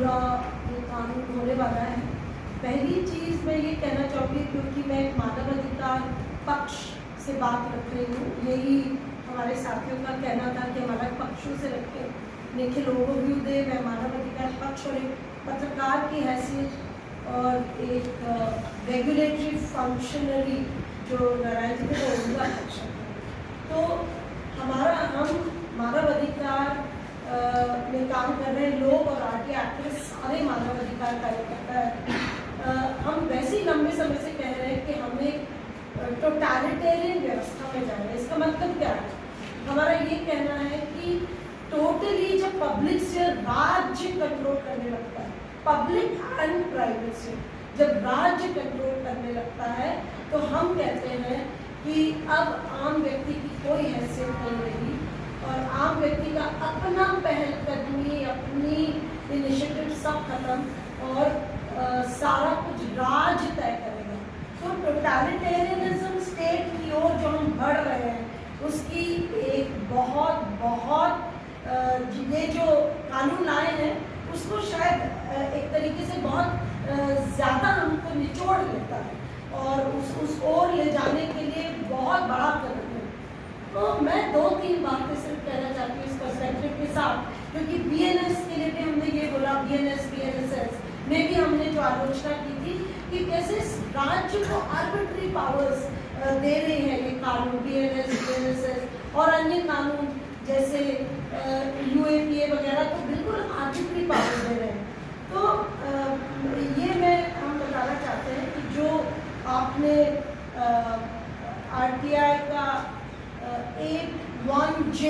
पूरा ये कानून होने वाला है। पहली चीज़ मैं ये कहना चाहूँगी, क्योंकि मैं एक मानव अधिकार पक्ष से बात रख रही हूँ, यही हमारे साथियों का कहना था कि हमारा पक्षों से रखें, निखिल ओवरव्यू दे। मैं मानव अधिकार पक्ष और एक पत्रकार की हैसियत और एक रेगुलेटरी फंक्शनरी जो नारायण जी थे उनका पक्ष है। तो हम मानव अधिकार में काम कर रहे लोग और आरटी एक्टिविस्ट सारे मानव अधिकार कार्यकर्ता हैं। हम वैसे ही लंबे समय से कह रहे हैं कि हमें टोटलिटेरियन व्यवस्था में जाना है। इसका मतलब क्या है? हमारा ये कहना है कि टोटली जब पब्लिक से राज्य कंट्रोल करने लगता है, पब्लिक एंड प्राइवेट से जब राज्य कंट्रोल करने लगता है, तो हम कहते हैं कि अब आम व्यक्ति की कोई हैसियत नहीं रही और आम व्यक्ति का अपना पहलकदमी, अपनी इनिशिएटिव सब खत्म और सारा कुछ राज तय करेगा। तो टोटलिटेरियनिज्म स्टेट की ओर जो हम बढ़ रहे हैं, उसकी एक बहुत ये जो कानून लाए हैं उसको शायद एक तरीके से बहुत ज़्यादा हमको निचोड़ लेता है और उस ओर ले जाने के लिए बहुत बड़ा कदम है। तो मैं 2-3 बातें सिर्फ कहना चाहती हूँ इस पर्सपेक्टिव के साथ, क्योंकि बीएनएस के लिए भी हमने ये बोला, बीएनएसएस में भी हमने जो आलोचना की थी कि कैसे राज्य को आर्बिट्री पावर्स दे रहे हैं ये कानून, बीएनएसएस और अन्य कानून जैसे यूएपीए वगैरह, तो बिल्कुल आर्बिट्री पावर्स दे रहे हैं। तो ये हम बताना चाहते हैं कि जो आपने आरटीआई का 8(1)J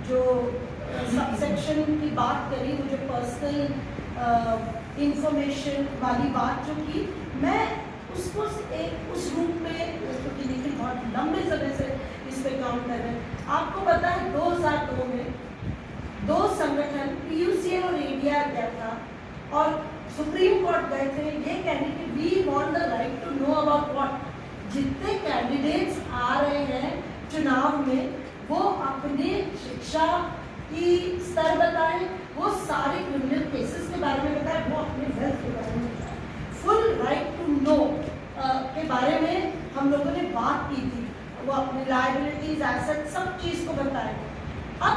जो सबसेक्शन की बात करी, वो जो पर्सनल इंफॉर्मेशन वाली बात जो की, मैं उसको उस रूप में, क्योंकि निखिल बहुत लंबे समय से इस पे काम कर रहे हैं। आपको पता है 2002 में 2 संगठन पीयूसीएल और एडीआर गया था और सुप्रीम कोर्ट गए थे ये कहने कि we want the right to know about what. जितने कैंडिडेट्स आ रहे हैं चुनाव में, वो अपने शिक्षा की स्तर बताएं, वो सारे क्रिमिनल केसेस के बारे में बताएं, वो अपने वेल्थ के बारे में बताएं। फुल राइट टू नो के बारे में हम लोगों ने बात की थी, वो अपने लायबिलिटीज, एसेट, सब चीज़ को बताएं। अब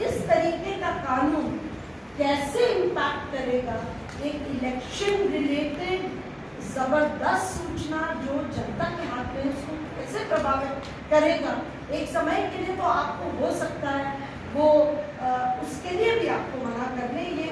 इस तरीके का कानून कैसे इम्पैक्ट करेगा एक इलेक्शन रिलेटेड जबरदस्त सूचना जो जनता के हाथ में, उसको कैसे प्रभावित करेगा? एक समय के लिए तो आपको हो सकता है वो उसके लिए भी आपको मना कर ले, ये